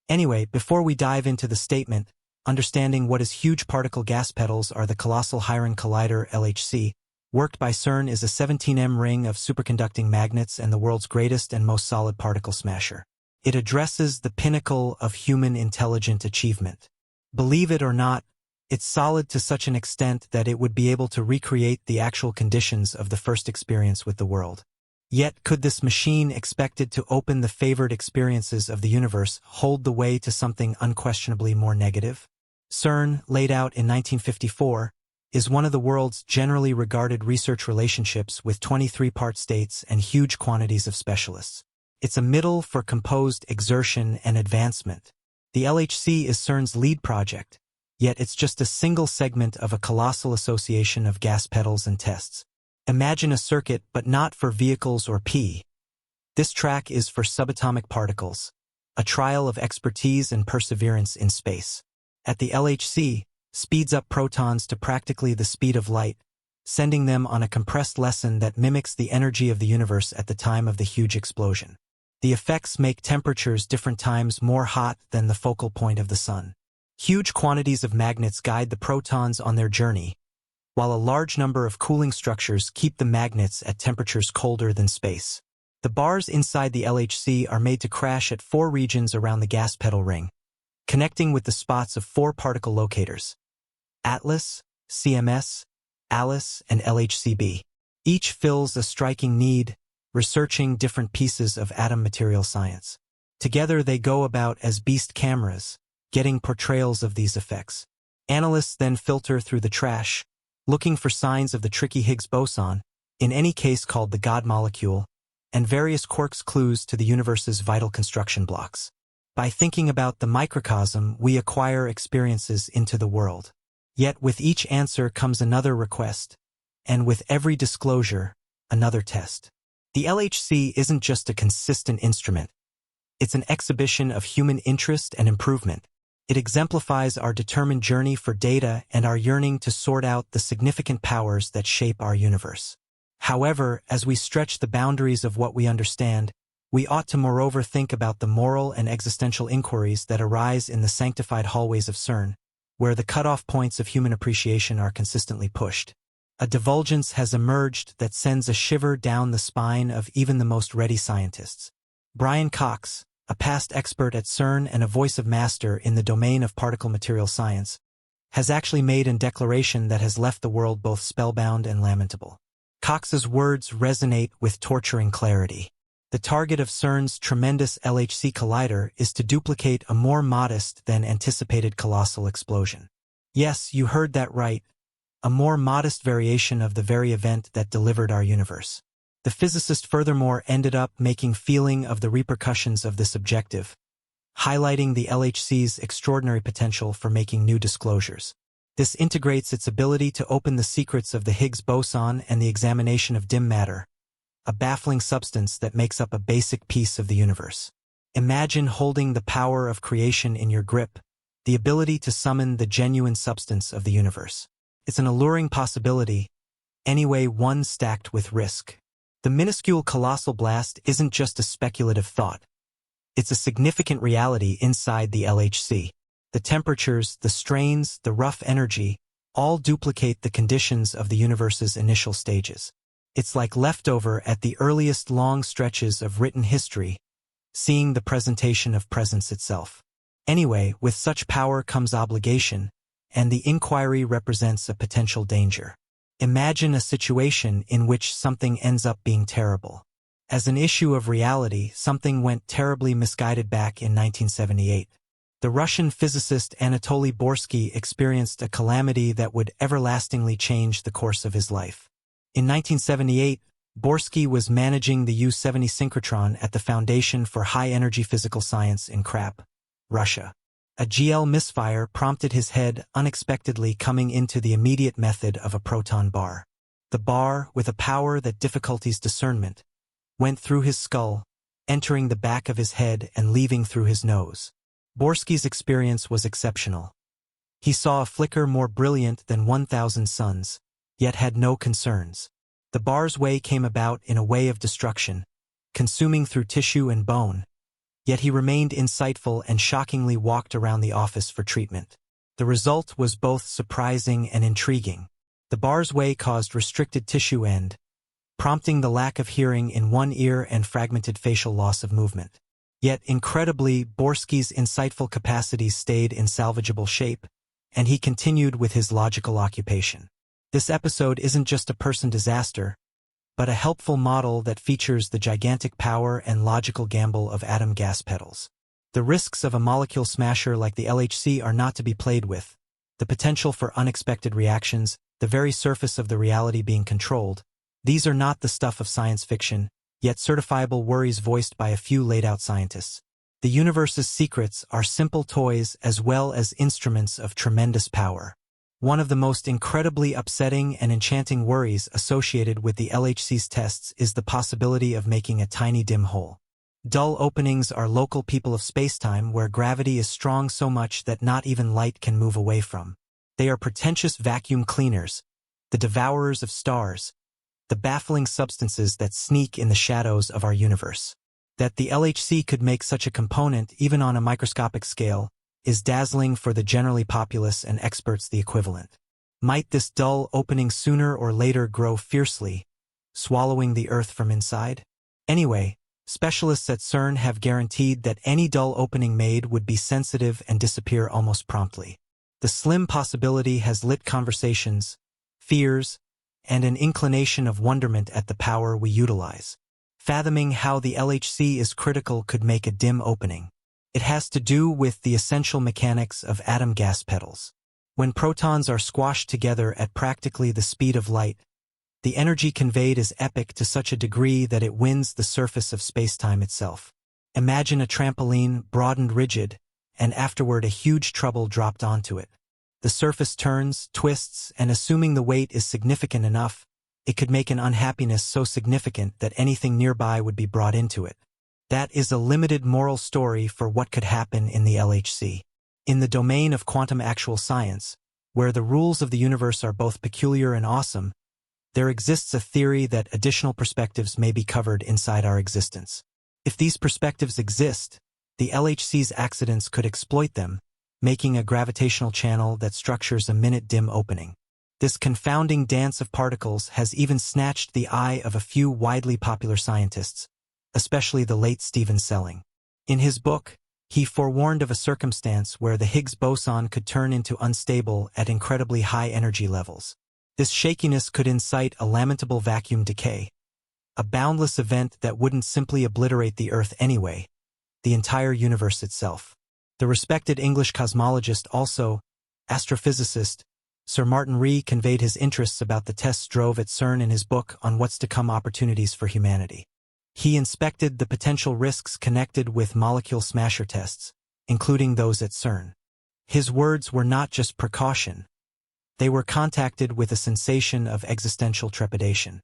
Anyway, before we dive into the statement, understanding what is huge particle gas pedals are the Colossal Hadron Collider LHC, worked by CERN is a 17M ring of superconducting magnets and the world's greatest and most solid particle smasher. It addresses the pinnacle of human intelligent achievement. Believe it or not, it's solid to such an extent that it would be able to recreate the actual conditions of the first experience with the world. Yet, could this machine expected to open the favored experiences of the universe hold the way to something unquestionably more negative? CERN, laid out in 1954, is one of the world's generally regarded research relationships with 23 part states and huge quantities of specialists. It's a middle for composed exertion and advancement. The LHC is CERN's lead project, yet it's just a single segment of a colossal association of gas pedals and tests. Imagine a circuit, but not for vehicles or pee. This track is for subatomic particles, a trial of expertise and perseverance in space. At the LHC, speeds up protons to practically the speed of light, sending them on a compressed lesson that mimics the energy of the universe at the time of the huge explosion. The effects make temperatures different times more hot than the focal point of the sun. Huge quantities of magnets guide the protons on their journey, while a large number of cooling structures keep the magnets at temperatures colder than space. The bars inside the LHC are made to crash at 4 regions around the gas pedal ring, connecting with the spots of 4 particle locators: Atlas, CMS, ALICE, and LHCb. Each fills a striking need, researching different pieces of atom material science. Together they go about as beast cameras, getting portrayals of these effects. Analysts then filter through the trash, looking for signs of the tricky Higgs boson, in any case called the God molecule, and various quarks clues to the universe's vital construction blocks. By thinking about the microcosm, we acquire experiences into the world. Yet with each answer comes another request, and with every disclosure, another test. The LHC isn't just a consistent instrument. It's an exhibition of human interest and improvement. It exemplifies our determined journey for data and our yearning to sort out the significant powers that shape our universe. However, as we stretch the boundaries of what we understand, we ought to moreover think about the moral and existential inquiries that arise in the sanctified hallways of CERN, where the cutoff points of human appreciation are consistently pushed. A divulgence has emerged that sends a shiver down the spine of even the most ready scientists. Brian Cox, a past expert at CERN and a voice of master in the domain of particle material science, has actually made a declaration that has left the world both spellbound and lamentable. Cox's words resonate with torturing clarity. The target of CERN's tremendous LHC collider is to duplicate a more modest than anticipated colossal explosion. Yes, you heard that right. A more modest variation of the very event that delivered our universe. The physicist furthermore ended up making feeling of the repercussions of this objective, highlighting the LHC's extraordinary potential for making new disclosures. This integrates its ability to open the secrets of the Higgs boson and the examination of dim matter, a baffling substance that makes up a basic piece of the universe. Imagine holding the power of creation in your grip, the ability to summon the genuine substance of the universe. It's an alluring possibility, anyway one stacked with risk. The minuscule colossal blast isn't just a speculative thought. It's a significant reality inside the LHC. The temperatures, the strains, the rough energy, all duplicate the conditions of the universe's initial stages. It's like leftover at the earliest long stretches of written history, seeing the presentation of presence itself. Anyway, with such power comes obligation, and the inquiry represents a potential danger. Imagine a situation in which something ends up being terrible. As an issue of reality, something went terribly misguided back in 1978. The Russian physicist Anatoly Borsky experienced a calamity that would everlastingly change the course of his life. In 1978, Borsky was managing the U-70 synchrotron at the Foundation for High-Energy Physical Science in Krap, Russia. A GL misfire prompted his head unexpectedly coming into the immediate method of a proton bar. The bar, with a power that difficulties discernment, went through his skull, entering the back of his head and leaving through his nose. Borsky's experience was exceptional. He saw a flicker more brilliant than 1,000 suns, yet had no concerns. The bar's way came about in a way of destruction, consuming through tissue and bone, Yet he remained insightful and shockingly walked around the office for treatment. The result was both surprising and intriguing. The bar's way caused restricted tissue end, prompting the lack of hearing in one ear and fragmented facial loss of movement. Yet, incredibly, Borsky's insightful capacities stayed in salvageable shape, and he continued with his logical occupation. This episode isn't just a person disaster, but a helpful model that features the gigantic power and logical gamble of atom gas pedals. The risks of a molecule smasher like the LHC are not to be played with. The potential for unexpected reactions, the very surface of the reality being controlled, these are not the stuff of science fiction, yet certifiable worries voiced by a few laid-out scientists. The universe's secrets are simple toys as well as instruments of tremendous power. One of the most incredibly upsetting and enchanting worries associated with the LHC's tests is the possibility of making a tiny dim hole. Dull openings are local people of spacetime where gravity is strong so much that not even light can move away from. They are pretentious vacuum cleaners, the devourers of stars, the baffling substances that sneak in the shadows of our universe. That the LHC could make such a component even on a microscopic scale is dazzling for the generally populace and experts the equivalent. Might this dull opening sooner or later grow fiercely, swallowing the Earth from inside? Anyway, specialists at CERN have guaranteed that any dull opening made would be sensitive and disappear almost promptly. The slim possibility has lit conversations, fears, and an inclination of wonderment at the power we utilize. Fathoming how the LHC is critical could make a dim opening. It has to do with the essential mechanics of atom gas pedals. When protons are squashed together at practically the speed of light, the energy conveyed is epic to such a degree that it wins the surface of spacetime itself. Imagine a trampoline, broadened rigid, and afterward a huge trouble dropped onto it. The surface turns, twists, and assuming the weight is significant enough, it could make an unhappiness so significant that anything nearby would be brought into it. That is a limited moral story for what could happen in the LHC. In the domain of quantum actual science, where the rules of the universe are both peculiar and awesome, there exists a theory that additional perspectives may be covered inside our existence. If these perspectives exist, the LHC's accidents could exploit them, making a gravitational channel that structures a minute dim opening. This confounding dance of particles has even snatched the eye of a few widely popular scientists, especially the late Stephen Selling. In his book, he forewarned of a circumstance where the Higgs boson could turn into unstable at incredibly high energy levels. This shakiness could incite a lamentable vacuum decay, a boundless event that wouldn't simply obliterate the Earth anyway, the entire universe itself. The respected English cosmologist, also astrophysicist, Sir Martin Ree conveyed his interests about the tests drove at CERN in his book on what's to come opportunities for humanity. He inspected the potential risks connected with molecule smasher tests, including those at CERN. His words were not just precaution. They were contacted with a sensation of existential trepidation.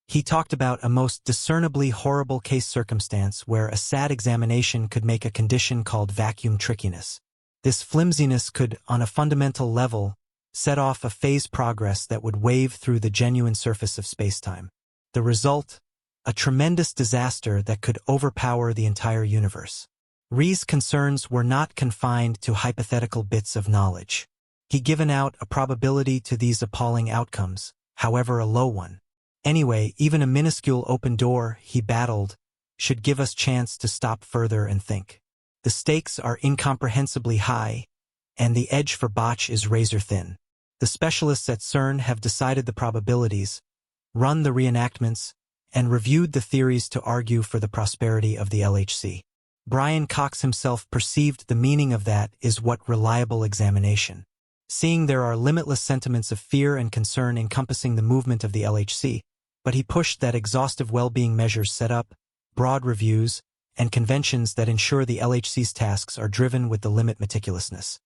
He talked about a most discernibly horrible case circumstance where a sad examination could make a condition called vacuum trickiness. This flimsiness could, on a fundamental level, set off a phase progress that would wave through the genuine surface of spacetime. The result? A tremendous disaster that could overpower the entire universe. Ree's concerns were not confined to hypothetical bits of knowledge. He given out a probability to these appalling outcomes, however a low one. Anyway, even a minuscule open door, he battled, should give us chance to stop further and think. The stakes are incomprehensibly high, and the edge for botch is razor thin. The specialists at CERN have decided the probabilities, run the reenactments, and reviewed the theories to argue for the prosperity of the LHC. Brian Cox himself perceived the meaning of that is what reliable examination. Seeing there are limitless sentiments of fear and concern encompassing the movement of the LHC, but he pushed that exhaustive well-being measures set up, broad reviews, and conventions that ensure the LHC's tasks are driven with the limit meticulousness.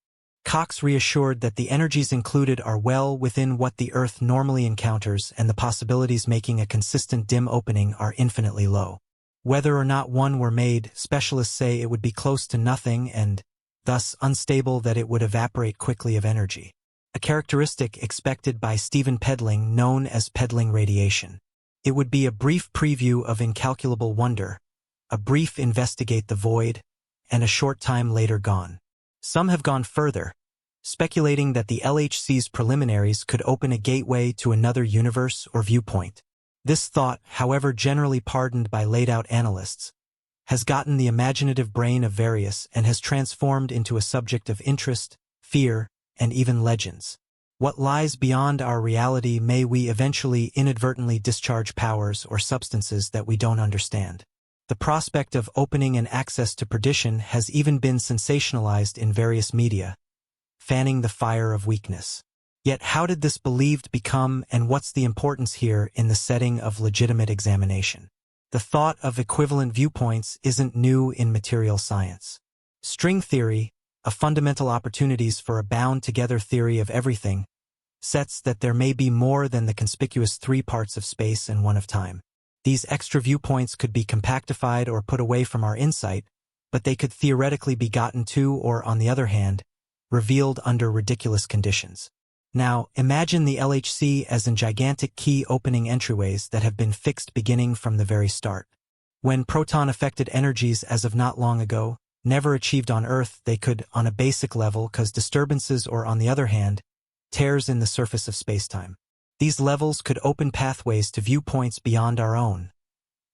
Cox reassured that the energies included are well within what the Earth normally encounters and the possibilities making a consistent dim opening are infinitely low. Whether or not one were made, specialists say it would be close to nothing and, thus unstable that it would evaporate quickly of energy. A characteristic expected by Stephen Peddling known as peddling radiation. It would be a brief preview of incalculable wonder, a brief investigate the void, and a short time later gone. Some have gone further, speculating that the LHC's preliminaries could open a gateway to another universe or viewpoint. This thought, however generally pardoned by laid-out analysts, has gotten the imaginative brain of various and has transformed into a subject of interest, fear, and even legends. What lies beyond our reality? May we eventually inadvertently discharge powers or substances that we don't understand? The prospect of opening an access to perdition has even been sensationalized in various media, fanning the fire of weakness. Yet how did this believed become, and what's the importance here in the setting of legitimate examination? The thought of equivalent viewpoints isn't new in material science. String theory, a fundamental opportunities for a bound-together theory of everything, sets that there may be more than the conspicuous three parts of space and one of time. These extra viewpoints could be compactified or put away from our insight, but they could theoretically be gotten to or, on the other hand, revealed under ridiculous conditions. Now, imagine the LHC as in gigantic key-opening entryways that have been fixed beginning from the very start. When proton-affected energies as of not long ago, never achieved on Earth, they could, on a basic level, cause disturbances or, on the other hand, tears in the surface of spacetime. These levels could open pathways to viewpoints beyond our own,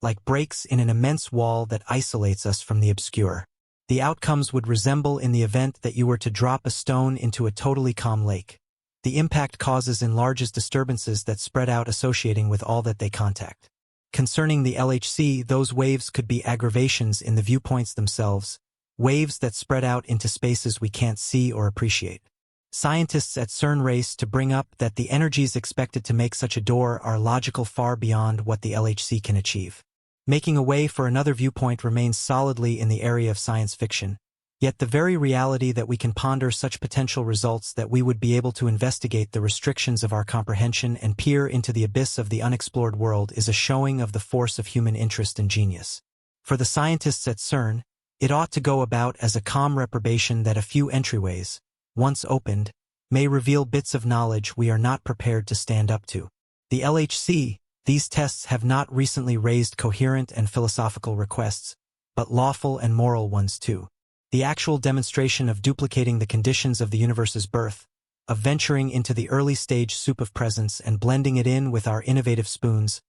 like breaks in an immense wall that isolates us from the obscure. The outcomes would resemble in the event that you were to drop a stone into a totally calm lake. The impact causes enlarges disturbances that spread out associating with all that they contact. Concerning the LHC, those waves could be aggravations in the viewpoints themselves, waves that spread out into spaces we can't see or appreciate. Scientists at CERN race to bring up that the energies expected to make such a door are logical far beyond what the LHC can achieve. Making a way for another viewpoint remains solidly in the area of science fiction, yet the very reality that we can ponder such potential results that we would be able to investigate the restrictions of our comprehension and peer into the abyss of the unexplored world is a showing of the force of human interest and genius. For the scientists at CERN, it ought to go about as a calm reprobation that a few entryways, once opened, may reveal bits of knowledge we are not prepared to stand up to. The LHC, these tests have not recently raised coherent and philosophical requests, but lawful and moral ones too. The actual demonstration of duplicating the conditions of the universe's birth, of venturing into the early stage soup of presence and blending it in with our innovative spoons,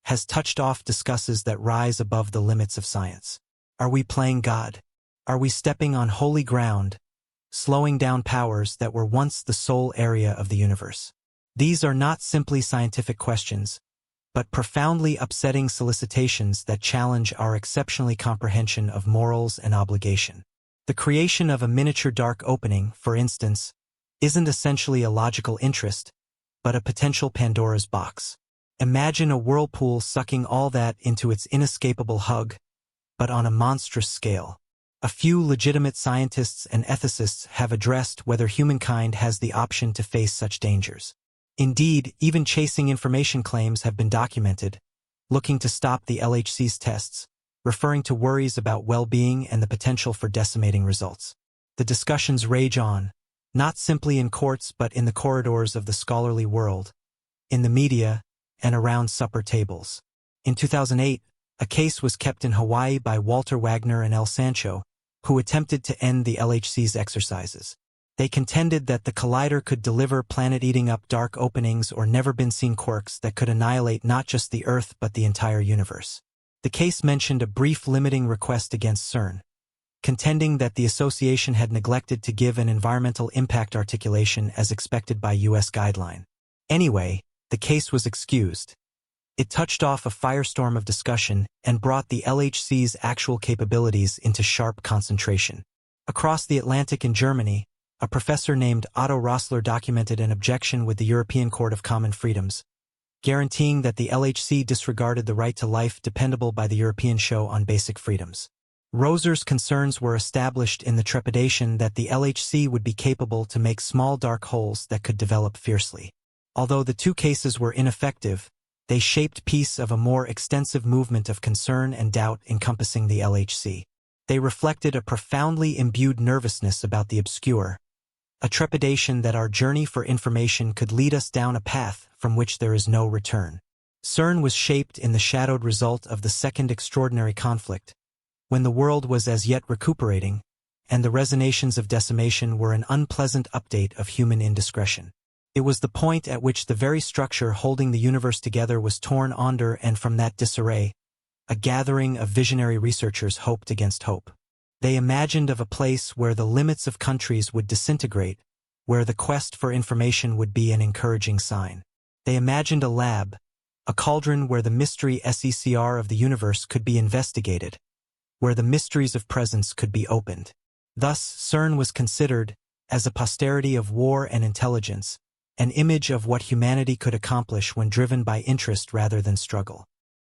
has touched off discusses that rise above the limits of science. Are we playing God? Are we stepping on holy ground, slowing down powers that were once the sole area of the universe? These are not simply scientific questions, but profoundly upsetting solicitations that challenge our exceptionally comprehension of morals and obligation. The creation of a miniature dark opening, for instance, isn't essentially a logical interest, but a potential Pandora's box. Imagine a whirlpool sucking all that into its inescapable hug, but on a monstrous scale. A few legitimate scientists and ethicists have addressed whether humankind has the option to face such dangers. Indeed, even chasing information claims have been documented, looking to stop the LHC's tests, referring to worries about well-being and the potential for decimating results. The discussions rage on, not simply in courts but in the corridors of the scholarly world, in the media, and around supper tables. In 2008, a case was kept in Hawaii by Walter Wagner and El Sancho, who attempted to end the LHC's exercises. They contended that the collider could deliver planet-eating-up dark openings or never-been-seen quirks that could annihilate not just the Earth but the entire universe. The case mentioned a brief limiting request against CERN, contending that the association had neglected to give an environmental impact articulation as expected by U.S. guideline. Anyway, the case was excused. It touched off a firestorm of discussion and brought the LHC's actual capabilities into sharp concentration. Across the Atlantic in Germany, a professor named Otto Rossler documented an objection with the European Court of Common Freedoms, guaranteeing that the LHC disregarded the right to life dependable by the European Show on Basic Freedoms. Roser's concerns were established in the trepidation that the LHC would be capable to make small dark holes that could develop fiercely. Although the two cases were ineffective, they shaped piece of a more extensive movement of concern and doubt encompassing the LHC. They reflected a profoundly imbued nervousness about the obscure, a trepidation that our journey for information could lead us down a path from which there is no return. CERN was shaped in the shadowed result of the Second Extraordinary Conflict, when the world was as yet recuperating, and the resonations of decimation were an unpleasant update of human indiscretion. It was the point at which the very structure holding the universe together was torn under, and from that disarray, a gathering of visionary researchers hoped against hope. They imagined of a place where the limits of countries would disintegrate, where the quest for information would be an encouraging sign. They imagined a lab, a cauldron where the mystery SECR of the universe could be investigated, where the mysteries of presence could be opened. Thus, CERN was considered, as a posterity of war and intelligence, an image of what humanity could accomplish when driven by interest rather than struggle.